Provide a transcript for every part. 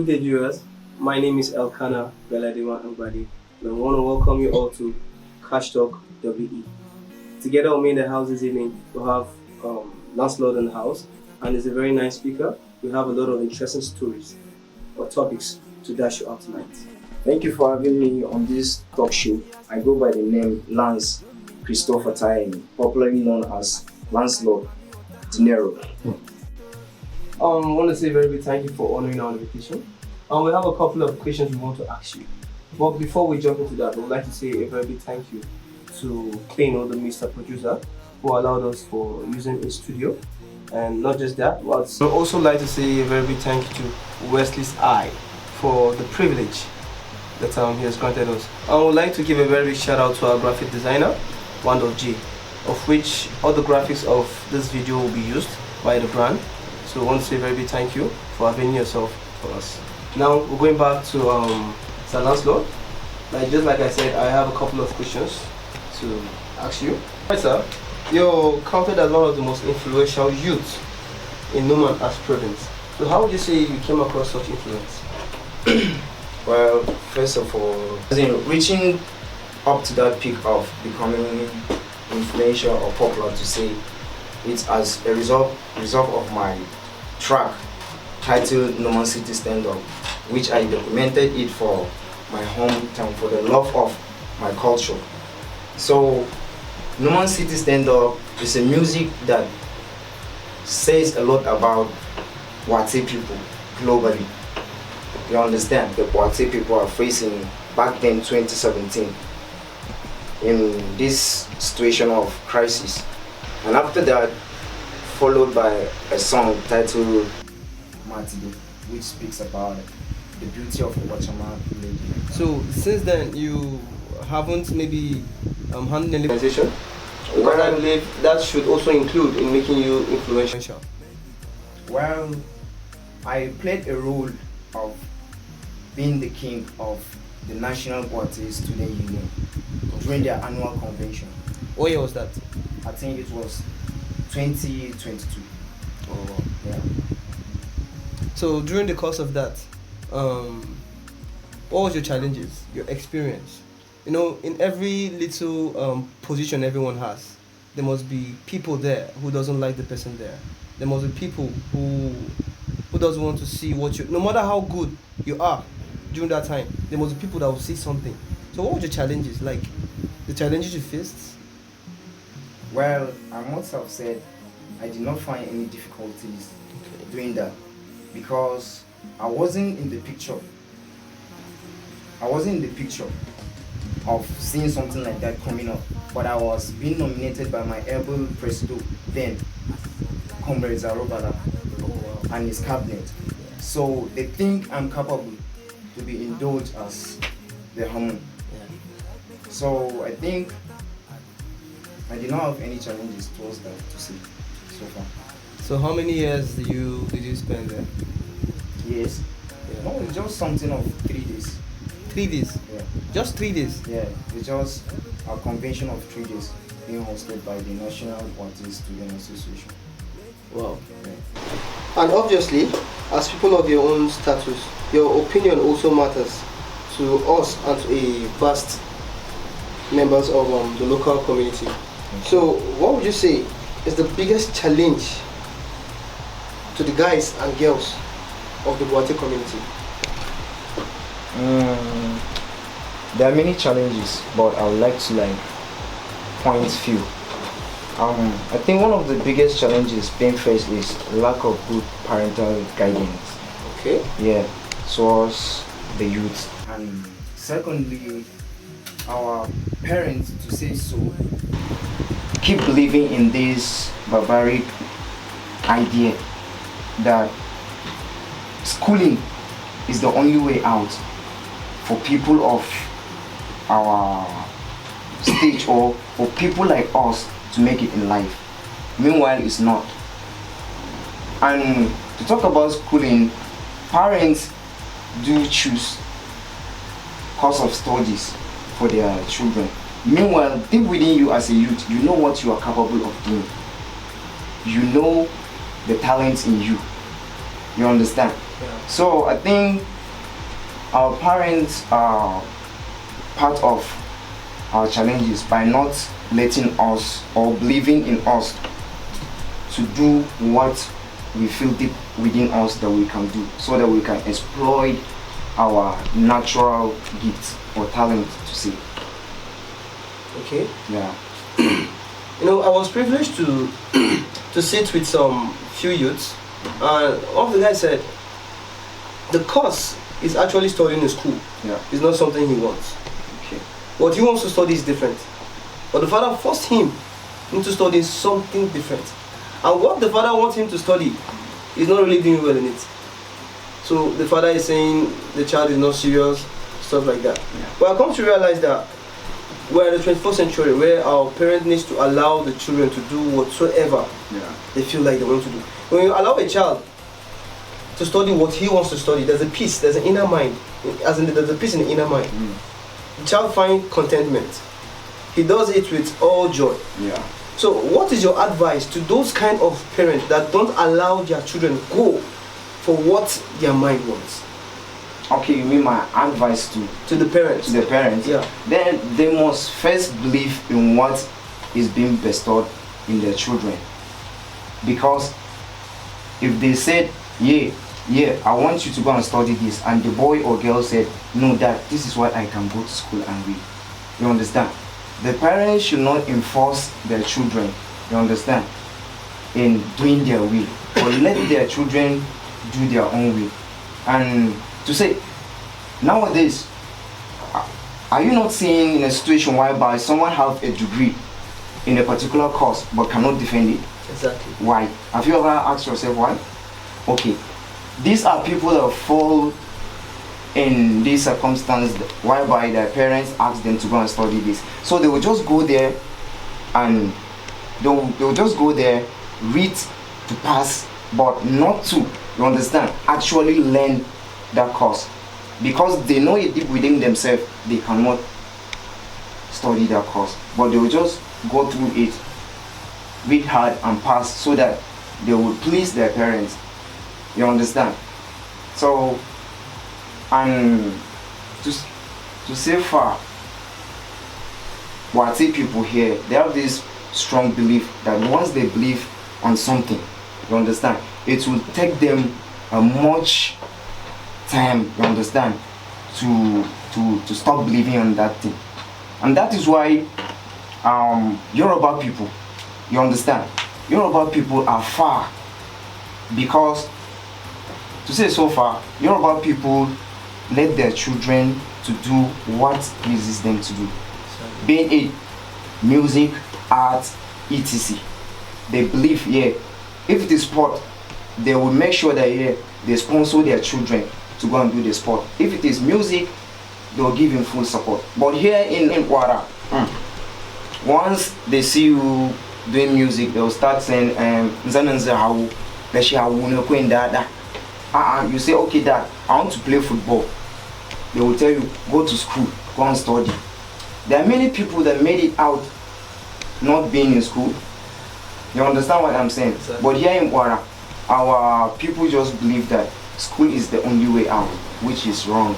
good day, viewers. My name is Elkana Beladima Ambadi, and I want to welcome you all to Kash Talk WE. Together with me in the house this evening, we have Lancelot in the house, and he's a very nice speaker. We have a lot of interesting stories or topics to dash you out tonight. Thank you for having me on this talk show. I go by the name Lance Christopher Taimi, popularly known as Lancelot Dinero. I want to say a very big thank you for honoring our invitation. We have a couple of questions we want to ask you. But before we jump into that, I would like to say a very big thank you to Kano, the Mr. Producer, who allowed us for using his studio. And not just that, but I would also like to say a very big thank you to Wesley's Eye for the privilege that he has granted us. I would like to give a very big shout out to our graphic designer, Wando J, of which all the graphics of this video will be used by the brand. So I want to say a very big thank you for having yourself for us. Now we're going back to Sir Lancelot. Just like I said, I have a couple of questions to ask you. Right, sir, you're counted as one of the most influential youths in Numan as province. So how would you say you came across such influence? Well, first of all, reaching up to that peak of becoming influential or popular, to say it's as a result of my track titled Numan City Stand Up, which I documented it for my hometown, for the love of my culture. So Numan City Stand Up is a music that says a lot about Wate people globally. You understand, the Wate people are facing back then 2017 in this situation of crisis. And after that, followed by a song titled Matido, which speaks about the beauty of the Wachama lady. So since then you haven't maybe handled any organization? Because I believe that should also include in making you influential. Well, I played a role of being the king of the National Wate Student Union during their annual convention. What year was that? I think it was 2022. Oh, yeah. So during the course of that, what was your challenges, your experience? You know, in every little position everyone has, there must be people there who doesn't like the person there. There must be people who doesn't want to see what you, no matter how good you are during that time, there must be people that will see something. So what were your challenges, like the challenges you faced? Well, I must have said I did not find any difficulties doing that because I wasn't in the picture. I wasn't in the picture of seeing something like that coming up, but I was being nominated by my able president then, Comrade Zarobala, and his cabinet. So they think I'm capable to be indulged as the Hamun. So I think I did not have any challenges towards that to see so far. So how many years did you spend there? Yes. Yeah. No, it's just something of 3 days. 3 days? Yeah. Just 3 days? Yeah, it's just a convention of 3 days being hosted by the National Wate Student Association. Wow. Yeah. And obviously, as people of your own status, your opinion also matters to us and to a vast members of the local community. Okay. So what would you say is the biggest challenge to the guys and girls of the Wate community? There are many challenges, but I would like to point few. I think one of the biggest challenges being faced is lack of good parental guidance. Okay. Yeah, towards the youth. And secondly, our parents, to say so, keep believing in this barbaric idea that schooling is the only way out for people of our stage or for people like us to make it in life. Meanwhile, it's not. And to talk about schooling, parents do choose course of studies for their children. Meanwhile, deep within you as a youth, you know what you are capable of doing. You know the talents in you. You understand? Yeah. So I think our parents are part of our challenges by not letting us or believing in us to do what we feel deep within us that we can do, so that we can exploit our natural gifts or talent to say. Okay. Yeah. I was privileged to to sit with some few youths, and one of the guys said the course is actually studying in school. Yeah. It's not something he wants. Okay. What he wants to study is different. But the father forced him into studying something different. And what the father wants him to study, he's not really doing well in it. So the father is saying the child is not serious, stuff like that. Yeah. But I come to realize that we're in the 21st century where our parents need to allow the children to do whatsoever they feel like they want to do. When you allow a child to study what he wants to study, there's a peace, there's an inner mind, as in there's a peace in the inner mind. The child finds contentment. He does it with all joy. Yeah. So what is your advice to those kind of parents that don't allow their children go for what their mind wants? Okay, you mean my advice To the parents? to the parents? Yeah. Then they must first believe in what is being bestowed in their children. Because if they said, yeah, I want you to go and study this, and the boy or girl said, no, Dad, this is what I can go to school and read. You understand? The parents should not enforce their children, you understand, in doing their will, but let their children do their own will. And to say, nowadays, are you not seeing in a situation whereby someone have a degree in a particular course but cannot defend it? Exactly. Why? Have you ever asked yourself why? Okay, these are people that fall in this circumstance whereby their parents ask them to go and study this. So they will just go there and they will just go there, read to pass, but not to, you understand, actually learn that course. Because they know it deep within themselves, they cannot study that course. But they will just go through it, read hard and pass, so that they will please their parents. You understand? So, and to say far, what I see people here, they have this strong belief that once they believe on something, you understand, it will take them a much time, you understand, to stop believing on that thing. And that is why Yoruba people, you understand, Yoruba people are far, because to say so far, Yoruba people let their children to do what pleases them to do, being it music, art, etc. They believe, if it is sport, they will make sure that they sponsor their children to go and do the sport. If it is music, they will give him full support. But here in Kwara, once they see you doing music, they will start saying, you say, okay, Dad, I want to play football. They will tell you, go to school, go and study. There are many people that made it out not being in school. You understand what I'm saying? Exactly. But here in Kwara, our people just believe that school is the only way out, which is wrong.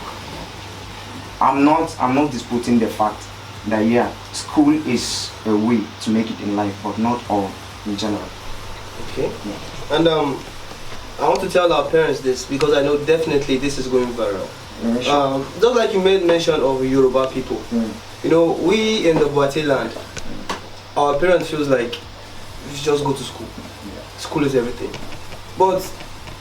I'm not disputing the fact that school is a way to make it in life, but not all in general. Okay. Yeah. And I want to tell our parents this because I know definitely this is going viral. Sure. Just like you made mention of Yoruba people, we in the Boate land, our parents feels like you just go to school. School is everything. But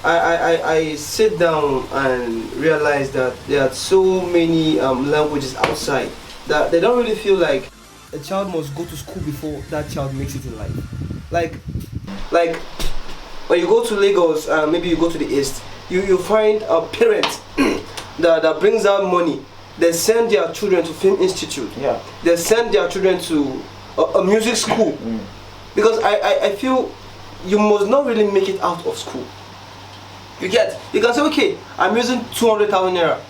I sit down and realize that there are so many languages outside that they don't really feel like a child must go to school before that child makes it in life. Like when you go to Lagos, maybe you go to the east, you find a parent that brings out money. They send their children to film institute. Yeah. They send their children to a music school. Because I feel you must not really make it out of school. You can say, okay, I'm using 200,000 naira.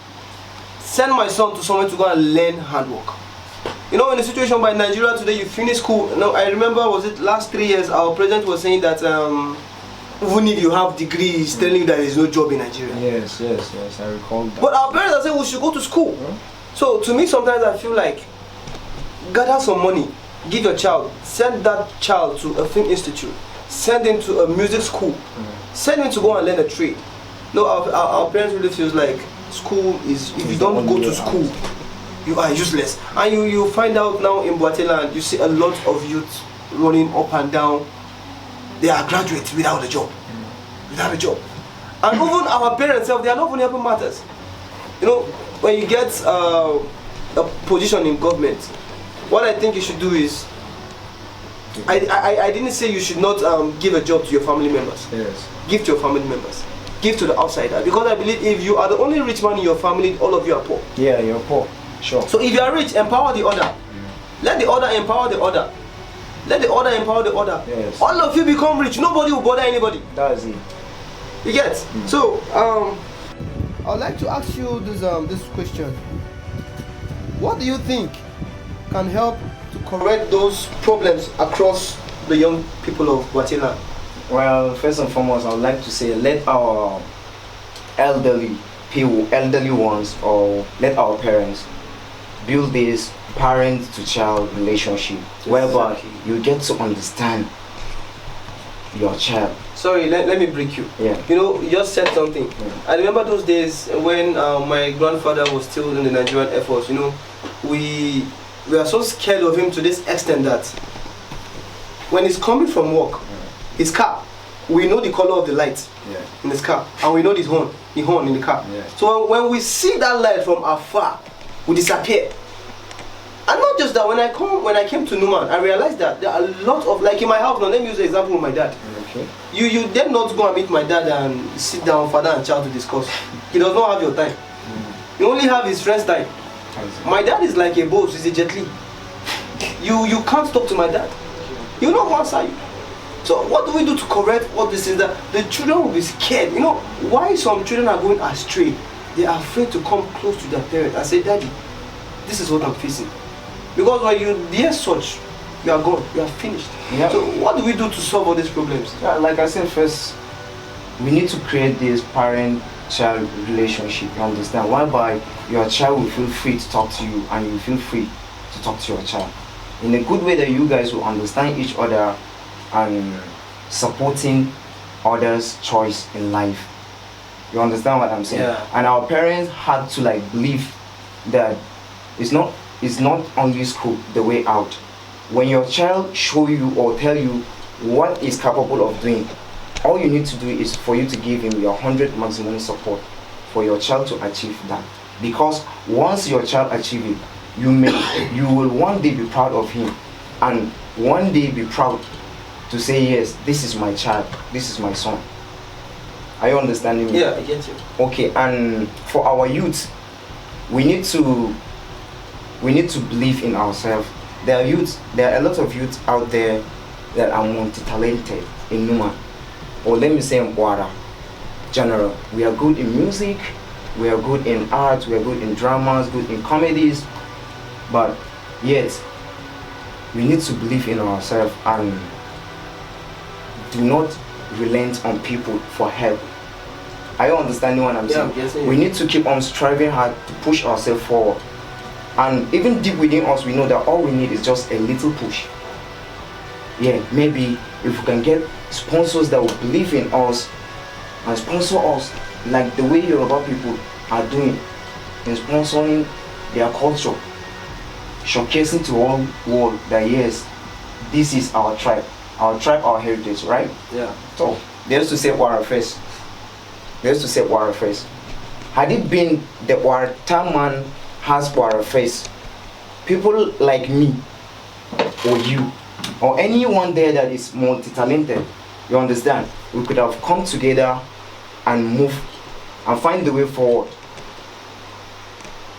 Send my son to somewhere to go and learn handwork. In the situation by Nigeria today, you finish school. I remember, was it last 3 years, our president was saying that even if you have degrees, telling you that there is no job in Nigeria. Yes, I recall that. But our parents are saying we should go to school. So to me, sometimes I feel like gather some money, give your child, send that child to a film institute, send him to a music school, send him to go and learn a trade. No, our parents really feels like school is, if you don't go to school, you are useless. And you find out now in Boateland, you see a lot of youth running up and down. They are graduates without a job. Without a job. And even our parents, they are not even helping matters. You know, when you get a position in government, what I think you should do is, I didn't say you should not give a job to your family members. Yes. Give to your family members. Give to the outsider. Because I believe if you are the only rich man in your family, all of you are poor. Yeah, you're poor. Sure. So if you are rich, empower the other. Let the other empower the other. Let the other empower the other. Yes. All of you become rich. Nobody will bother anybody. That's it. You get? So I'd like to ask you this question. What do you think can help to correct those problems across the young people of Guatemala? Well, first and foremost, I would like to say let our elderly people, elderly ones, or let our parents build this parent to child relationship, whereby you get to understand your child. Sorry, let me break you. Yeah. You know, you just said something. I remember those days when my grandfather was still in the Nigerian Air Force. You know, we are so scared of him to this extent that when he's coming from work, his car, we know the color of the light in his car, and we know the horn in the car. Yeah. So when we see that light from afar, we disappear. And not just that, when I came to Numan, I realized that there are a lot of, like in my house, now let me use the example with my dad. Okay. You dare not go and meet my dad and sit down, father and child, to discuss. He does not have your time. You only have his friend's time. My dad is like a boss, he's a jet li. You can't talk to my dad. He will not answer you. So what do we do to correct all these things? That the children will be scared. You know why some children are going astray? They are afraid to come close to their parents and say, Daddy, this is what I'm facing. Because when you hear such, you are gone, you are finished. Yeah. So what do we do to solve all these problems? Yeah, like I said first, we need to create this parent-child relationship, you understand? Whereby your child will feel free to talk to you and you feel free to talk to your child. In a good way that you guys will understand each other and supporting others' choice in life. You understand what I'm saying? Yeah. And our parents had to like believe that it's not only school the way out. When your child show you or tell you what is capable of doing, all you need to do is for you to give him your 100 maximum support for your child to achieve that. Because once your child achieve it, you will one day be proud of him, and one day be proud to say, yes, this is my child, this is my son. Are you understanding me? Yeah, I get you. Okay, and for our youth, we need to believe in ourselves. There are a lot of youth out there that are multi-talented in Numa, or let me say in Wara general. We are good in music, we are good in art, we are good in dramas, good in comedies, but yet we need to believe in ourselves and do not relent on people for help. Are you understanding what I'm saying? Yes, we need to keep on striving hard to push ourselves forward. And even deep within us, we know that all we need is just a little push. Yeah, maybe if we can get sponsors that will believe in us and sponsor us like the way Yoruba people are doing in sponsoring their culture, showcasing to all world that yes, this is our tribe, our heritage, right? Yeah. So they used to say Wara first. Had it been the Warata man has Wara face, people like me or you or anyone there that is multi-talented, you understand, we could have come together and move and find the way forward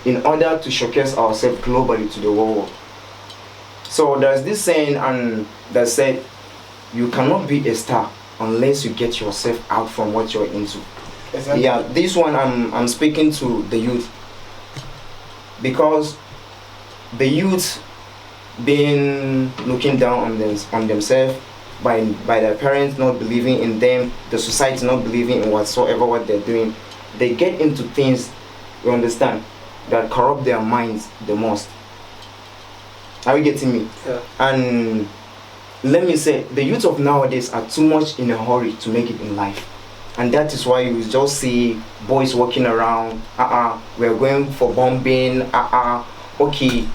in order to showcase ourselves globally to the world. So there's this saying and that said, you cannot be a star unless you get yourself out from what you're into. Exactly. Yeah, this one I'm speaking to the youth, because the youth been looking down on themselves by their parents not believing in them, the society not believing in whatsoever what they're doing, they get into things, you understand, that corrupt their minds the most. Are you getting me? Yeah. And let me say, the youth of nowadays are too much in a hurry to make it in life. And that is why you just see boys walking around, we're going for bombing, okay,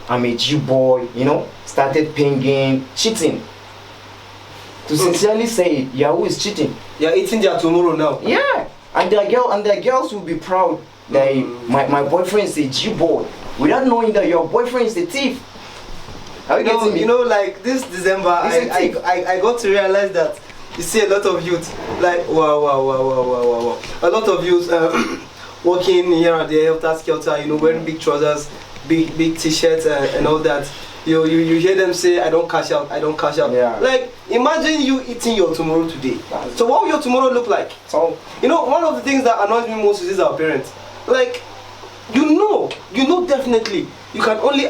I'm a G boy, started pinging, cheating. To sincerely say it, Yahoo is cheating. You're eating their tomorrow now. Yeah, and their girls will be proud that my boyfriend is a G boy, without knowing that your boyfriend is a thief. Are you getting me? Like this December, I got to realize that you see a lot of youth, like wow, a lot of youth walking here and there, helter skelter, wearing big trousers, big t-shirts and all that. You hear them say, I don't cash out. Yeah. Like, imagine you eating your tomorrow today. So what will your tomorrow look like? So, one of the things that annoys me most is our parents. Like, you know definitely you can only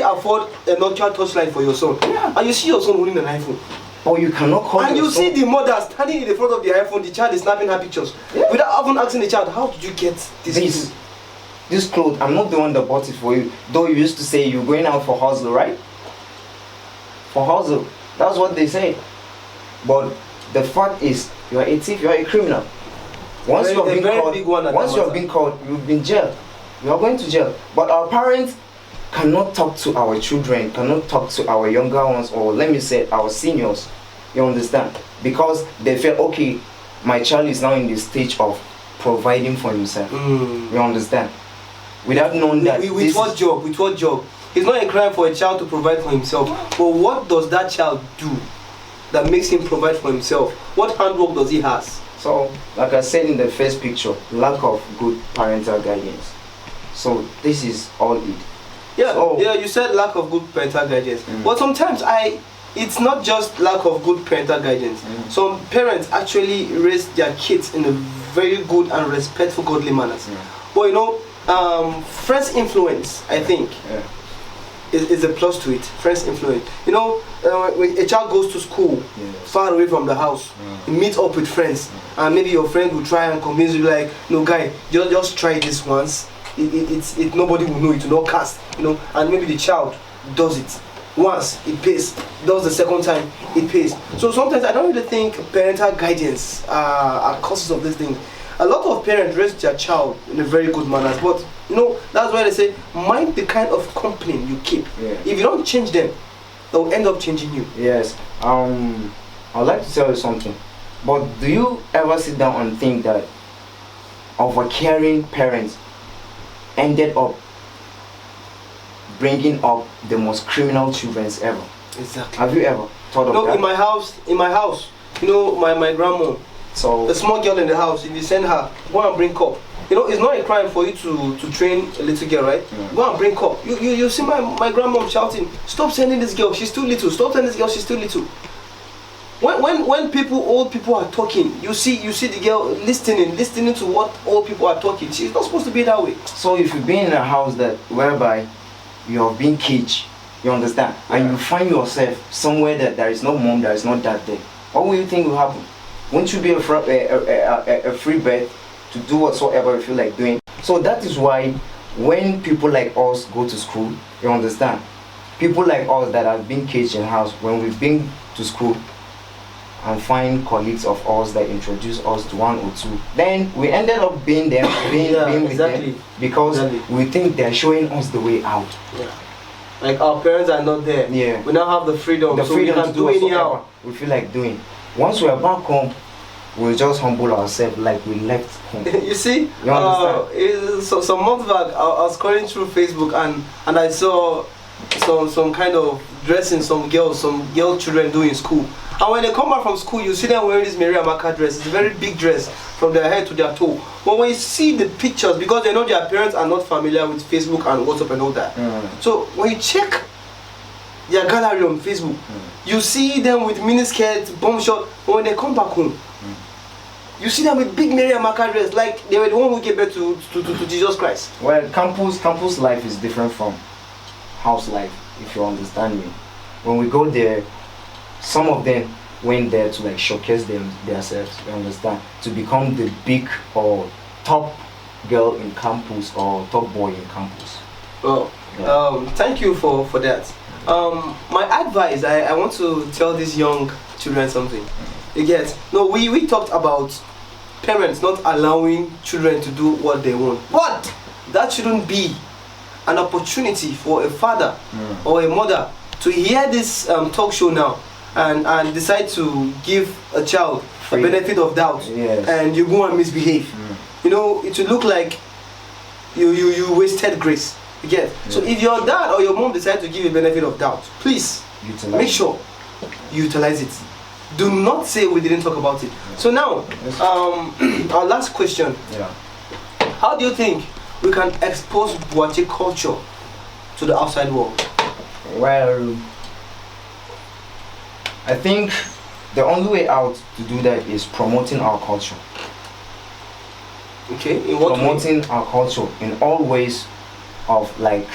afford a Nokia touchlight for your son. Yeah. And you see your son holding an iPhone. Or you cannot call and you see the mother standing in the front of the iPhone, the child is snapping her pictures. Yeah. Without even asking the child, how did you get this clothes? I'm not the one that bought it for you. Though you used to say you're going out for hustle, right? For hustle. That's what they say. But the fact is, you are a thief, you are a criminal. Once you have been caught, you've been jailed. You are going to jail. But our parents cannot talk to our children, cannot talk to our younger ones, or let me say our seniors. You understand? Because they feel, okay, my child is now in the stage of providing for himself. You understand? Without knowing that. With what job? It's not a crime for a child to provide for himself. But what does that child do that makes him provide for himself? What handwork does he have? So, like I said in the first picture, lack of good parental guidance. So this is all it. Yeah, you said lack of good parental guidance. But sometimes it's not just lack of good parental guidance. Some parents actually raise their kids in a very good and respectful, godly manners. But friends' influence, I think, is a plus to it. Friends' influence. When a child goes to school far away from the house, you meet up with friends, and maybe your friend will try and convince you, like, no, guy, just try this once. Nobody will know, it will not cast, and maybe the child does it once, it pays, does the second time, it pays. So sometimes I don't really think parental guidance are causes of these things. A lot of parents raise their child in a very good manner, but that's why they say mind the kind of company you keep. If you don't change them, they'll end up changing you. Yes. I'd like to tell you something, but do you ever sit down and think that overcaring parents ended up bringing up the most criminal children ever? Exactly. Have you ever thought of that? In my house, my grandma, so a small girl in the house, if you send her, go and bring cup. It's not a crime for you to train a little girl, right? Go and bring cup. You see my grandma shouting, stop sending this girl, she's too little. Stop sending this girl, she's too little. When old people are talking, you see the girl listening to what old people are talking. She's not supposed to be that way. So if you've been in a house whereby you have been caged, you understand, and you find yourself somewhere that there is no mom, there is no dad there, what will you think will happen? Won't you be a free bird to do whatsoever you feel like doing? So that is why when people like us go to school, you understand, people like us that have been caged in house, when we've been to school and find colleagues of us that introduce us to one or two, then we ended up being them, being with them, because we think they're showing us the way out. Like our parents are not there. We now have the freedom so we can do anyhow we feel like doing. Once we're back home, we'll just humble ourselves like we left home. You see, some months back, I was scrolling through Facebook and I saw some kind of dressing some girl children do in school. And when they come back from school, you see them wearing this Mary Amaka dress. It's a very big dress from their head to their toe. But when you see the pictures, because they know their parents are not familiar with Facebook and WhatsApp and all that. So when you check their gallery on Facebook, you see them with miniskirts, bomb shot. But when they come back home, you see them with big Mary Amaka dress, like they were the one who gave birth to Jesus Christ. Well, campus life is different from house life, if you understand me. When we go there, some of them went there to like showcase themselves, you understand, to become the big or top girl in campus or top boy in campus. Well, thank you for that. My advice, I want to tell these young children something. You get? No, we talked about parents not allowing children to do what they want. But that shouldn't be an opportunity for a father or a mother to hear this talk show now and decide to give a child a benefit of doubt, and you go and misbehave. You know, it will look like you wasted grace. You get? So if your dad or your mom decide to give a benefit of doubt, please make sure you utilize it. Do not say we didn't talk about it. So now, our last question. How do you think we can expose Boate culture to the outside world? Well, I think the only way out to do that is promoting our culture. Okay, in what promoting our culture in all ways of like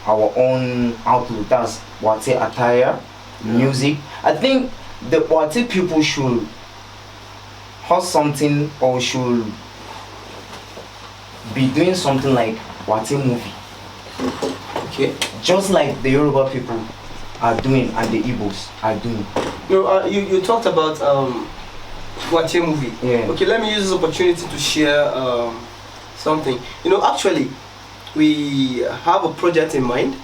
our own outlook. That's Boate attire, music. I think the Boate people should host something or should be doing something like Boate movie. Okay. Just like the Yoruba people are doing and the Igbos are doing. You talked about Boate movie. Yeah. Okay, let me use this opportunity to share something. You know, actually, we have a project in mind,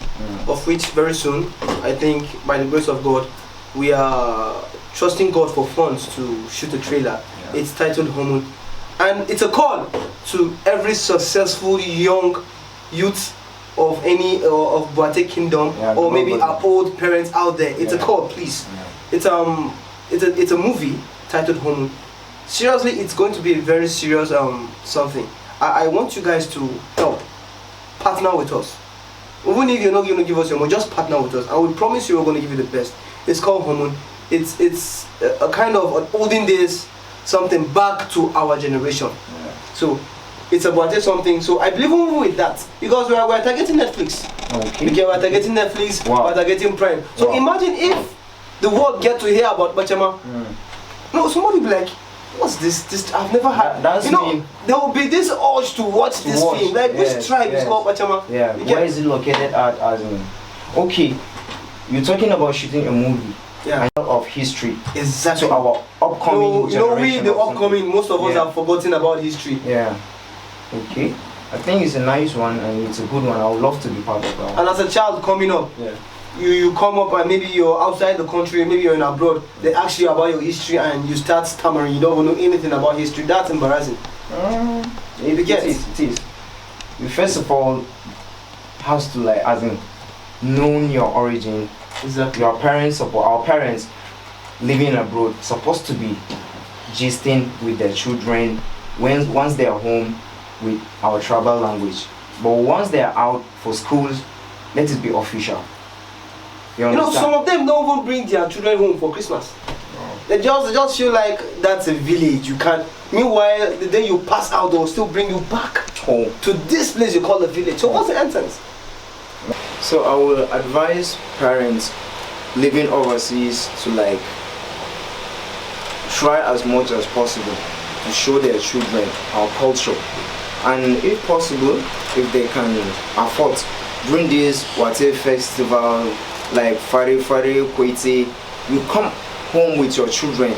of which very soon, I think by the grace of God, we are trusting God for funds to shoot a trailer. It's titled Homun, and it's a call to every successful young youth of any of Boate Kingdom, or maybe our old parents out there. It's a call, please. It's a movie titled Homun. Seriously, it's going to be a very serious something. I want you guys to help partner with us. Even if you're not going to give us your money, just partner with us, and we promise you we're going to give you the best. It's called Homun. It's a kind of an olden days something back to our generation. So it's about something. So I believe even with that, because we're targeting Netflix. Okay. Because we're targeting Netflix, we're targeting Prime. So imagine if the world get to hear about Bachama. No, somebody be like, what's this? I've never had. That's there will be this urge to watch this film. Like, which tribe is called Bachama? Yeah. Where is it located at? Okay, you're talking about shooting a movie. Of history. Exactly. So our upcoming generation. The upcoming, most of us have forgotten about history. Yeah. Okay. I think it's a nice one and it's a good one. I would love to be part of that. And as a child coming up, you come up and maybe you're outside the country, maybe you're in abroad, they ask you about your history and you start stammering, you don't know anything about history. That's embarrassing. It is. You first of all has to like as in known your origin. Exactly. Your parents or our parents living abroad supposed to be gisting with their children once they are home with our tribal language. But once they are out for schools, let it be official. You know, some of them don't even bring their children home for Christmas. They just feel like that's a village. You can't. Meanwhile, the day you pass out, they'll still bring you back home to this place you call a village. So what's the essence? So I will advise parents living overseas to like try as much as possible to show their children our culture, and if possible, if they can afford, during this Boate festival like Fari Kwete, you come home with your children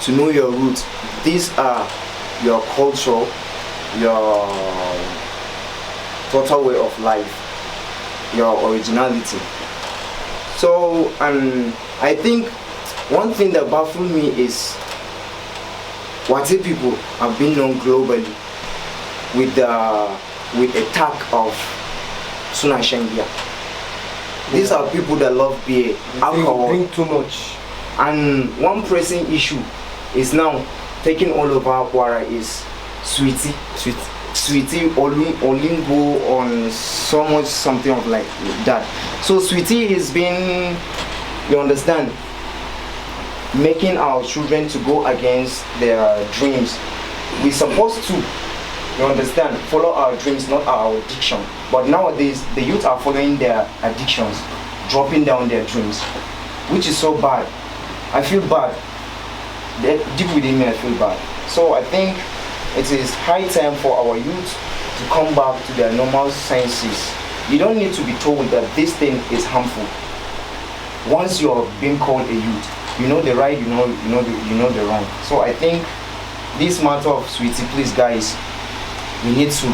to know your roots. These are your culture, your total way of life, your originality. So I think one thing that baffles me is Boate people have been known globally with a tag of Sunashengia. These are people that love beer, alcohol, drink too much. And one pressing issue is now taking all over Kwara is Sweetie, Olimbo on so much something of like that. So Sweetie has been, you understand, making our children to go against their dreams. We're supposed to, you understand, follow our dreams, not our addiction. But nowadays, the youth are following their addictions, dropping down their dreams. which is so bad. I feel bad. Deep within me, I feel bad. So I think it is high time for our youth to come back to their normal senses. You don't need to be told that this thing is harmful. Once you're being called a youth, you know the right, you know the wrong. So I think this matter of sweetie, please guys, we need to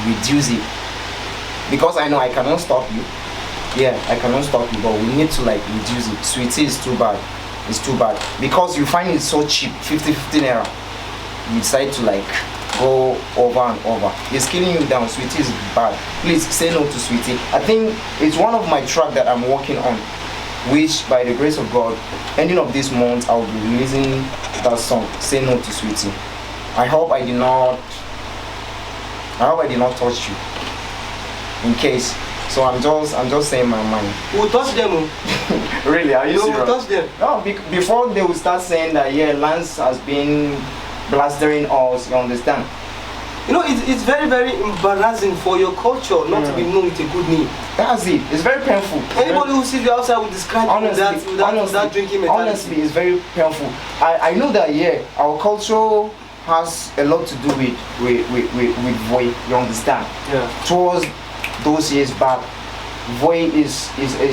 reduce it, because I know I cannot stop you. Yeah, I cannot stop you, but we need to like reduce it. Sweetie is too bad. It's too bad because you find it so cheap, 50 naira. You decide to like go over and over. It's killing you down. Sweetie is bad. Please say no to sweetie. I think it's one of my tracks that I'm working on, which by the grace of God, ending of this month I'll be releasing that song, Say No to Sweetie. I hope I did not touch you. In case. So I'm just saying my mind. We'll touch them. Really? Are you serious? We'll touch them. No, before they will start saying that, yeah, Lance has been blastering us, you understand? You know, it's very, very embarrassing for your culture not to be known with a good name. That's it. It's very painful. Anybody who sees you outside will describe you without drinking mentality. Honestly, it's very painful. I know that, yeah, our culture has a lot to do with voy, you understand? Yeah. Towards those years back, voy is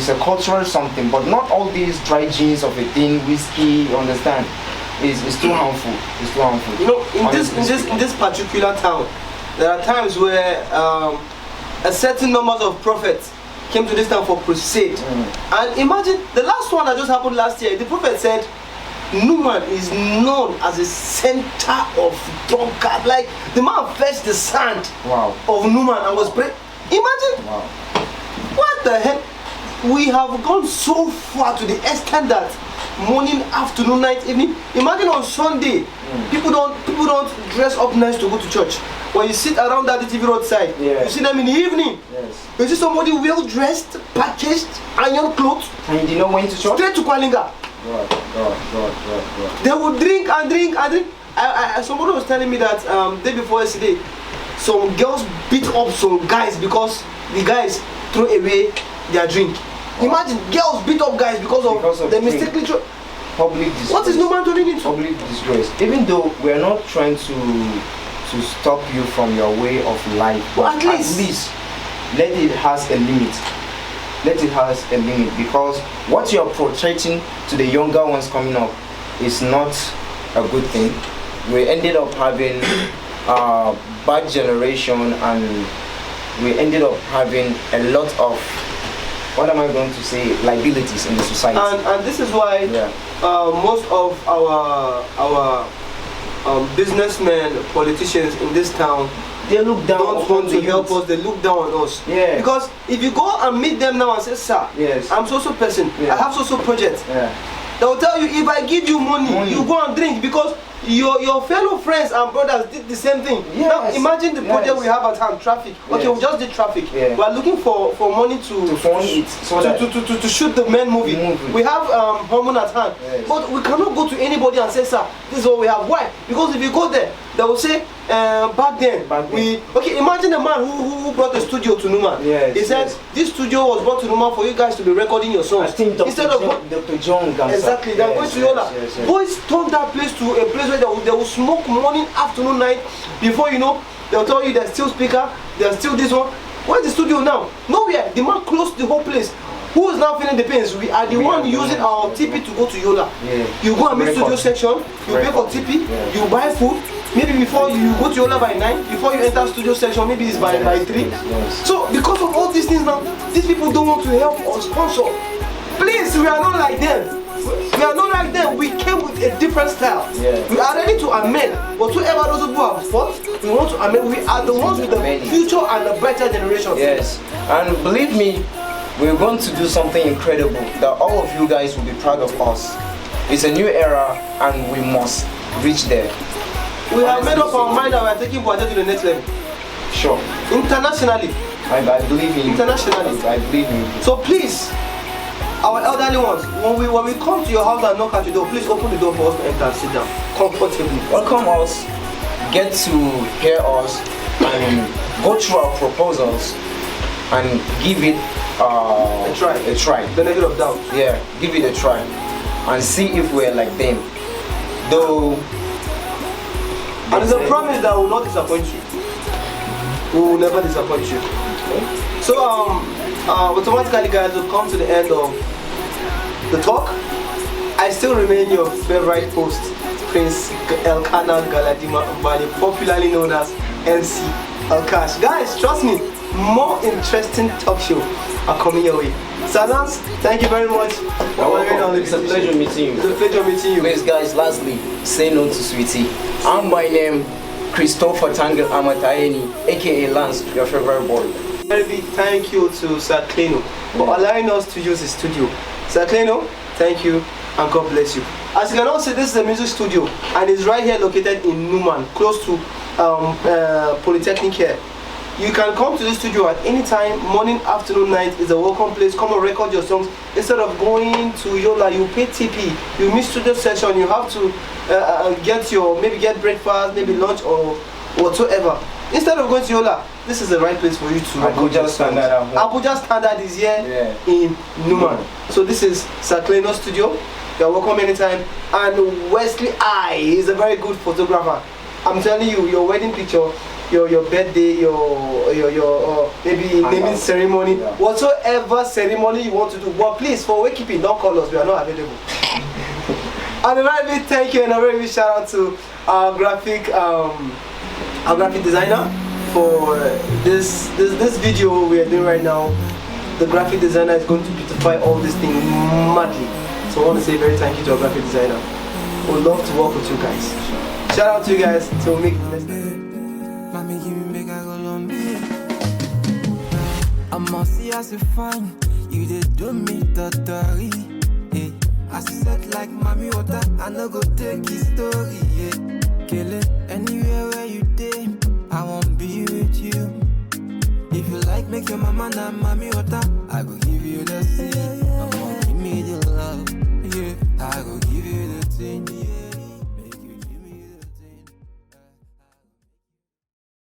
a cultural something, but not all these dry gins of a thing, whiskey, you understand? It's too harmful. It's too harmful. You know, in this particular town, there are times where a certain numbers of prophets came to this town for crusade. And imagine the last one that just happened last year. The prophet said, Numan is known as a center of drunkard. Like the man fetched the sand of Numan and was praying. Imagine. Wow. What the heck? We have gone so far to the extent that morning, afternoon, night, evening. Imagine on Sunday, people don't dress up nice to go to church. When you sit around that TV roadside, you see them in the evening. Yes. You see somebody well dressed, packaged, iron clothes. And you did not went to church? Straight to Kwalinga. God. They would drink and drink and drink. Somebody was telling me that day before yesterday, some girls beat up some guys because the guys threw away their drink. Imagine girls beat up guys because of they mistakenly public disgrace. What is no man turning into? Public disgrace. Even though we are not trying to stop you from your way of life, but at least let it has a limit. Let it has a limit, because what you are projecting to the younger ones coming up is not a good thing. We ended up having a bad generation, and we ended up having a lot of, what am I going to say, liabilities in the society. And this is why most of our businessmen, politicians in this town, they look down. Don't want to help us. They look down on us. Yeah. Because if you go and meet them now and say, sir, yes, I'm so person. I have so project. Yeah. They will tell you, if I give you money, you go and drink, because your fellow friends and brothers did the same thing. Yes. Now imagine the project we have at hand, traffic. Okay, we just did traffic. Yeah. We are looking for money to fund it, so to shoot the main movie. We have hormone at hand. Yes. But we cannot go to anybody and say, sir, this is what we have. Why? Because if you go there, they will say, back then, okay, imagine a man who brought a studio to Numa. Yes, he said, this studio was brought to Numa for you guys to be recording your songs. I think Dr. John Gamsa. Exactly, they're going to Yola. Boys turned that place to a place where they will smoke morning, afternoon, night. Before you know, they'll tell you there's still speaker, there's still this one. Where's the studio now? Nowhere. The man closed the whole place. Who is now feeling the pains? We are the one using our TP to go to Yola. Yeah. You go and meet studio section, you pay for TP, you buy food. Maybe before you go to Yola by 9, before you enter studio section, maybe it's by 3. Yes. So because of all these things now, these people don't want to help or sponsor. Please, we are not like them. We are not like them. We came with a different style. Yeah. We are ready to amend. But whoever those who have fought, we want to amend. We are the ones with the future and the better generation. Yes. And believe me, we're going to do something incredible that all of you guys will be proud of us. It's a new era and we must reach there. We have made up our mind that we are taking Boaja to the next level. Sure. Internationally. I believe in you. Internationally. I believe in you. So please, our elderly ones, when we come to your house and knock at your door, please open the door for us to enter and sit down comfortably. Welcome us, get to hear us, and go through our proposals and give it A try. A try. Benefit of doubt. Yeah, give it a try and see if we're like them. Though. And it's a promise that will not disappoint you. We will never disappoint you. So automatically, guys, we'll come to the end of the talk. I still remain your favorite host, Prince Elkanah Galadima Mbali, popularly known as MC Kash. Guys, trust me, more interesting talk show are coming your way. Sadans, thank you very much. It's a pleasure meeting you. It's a pleasure meeting you. Please, guys, lastly, say no to sweetie. I'm by name Christopher Tangle Amatayeni, aka Lance, your favorite boy. Very big thank you to Sir Kleno for allowing us to use his studio. Sir Kleno, thank you and God bless you. As you can all see, this is a music studio and it's right here located in Numan, close to Polytechnic here. You can come to the studio at any time, morning, afternoon, night. Is a welcome place. Come and record your songs. Instead of going to Yola, you pay TP. You miss studio session. You have to get breakfast, maybe lunch or whatsoever. Instead of going to Yola, this is the right place for you to record your songs. Abuja Standard is here in Numan. So this is Sir Kleno's studio. You're welcome anytime. And Wesley is a very good photographer. I'm telling you, your wedding picture, your birthday, your maybe naming ceremony, whatsoever ceremony you want to do. But please, for wakekeeping, don't call us. We are not available. And a very big thank you and a very big shout out to our graphic designer for this video we are doing right now. The graphic designer is going to beautify all this thing madly. So I want to say a very thank you to our graphic designer. We would love to work with you guys. Shout out to you guys to make the next time. I must see as you fine, you did do me totally. Yeah. I said like mommy water, I no go take his story. Yeah. Kill it anywhere where you did, I won't be with you. If you like, make your mama and mommy water, I go give you the same.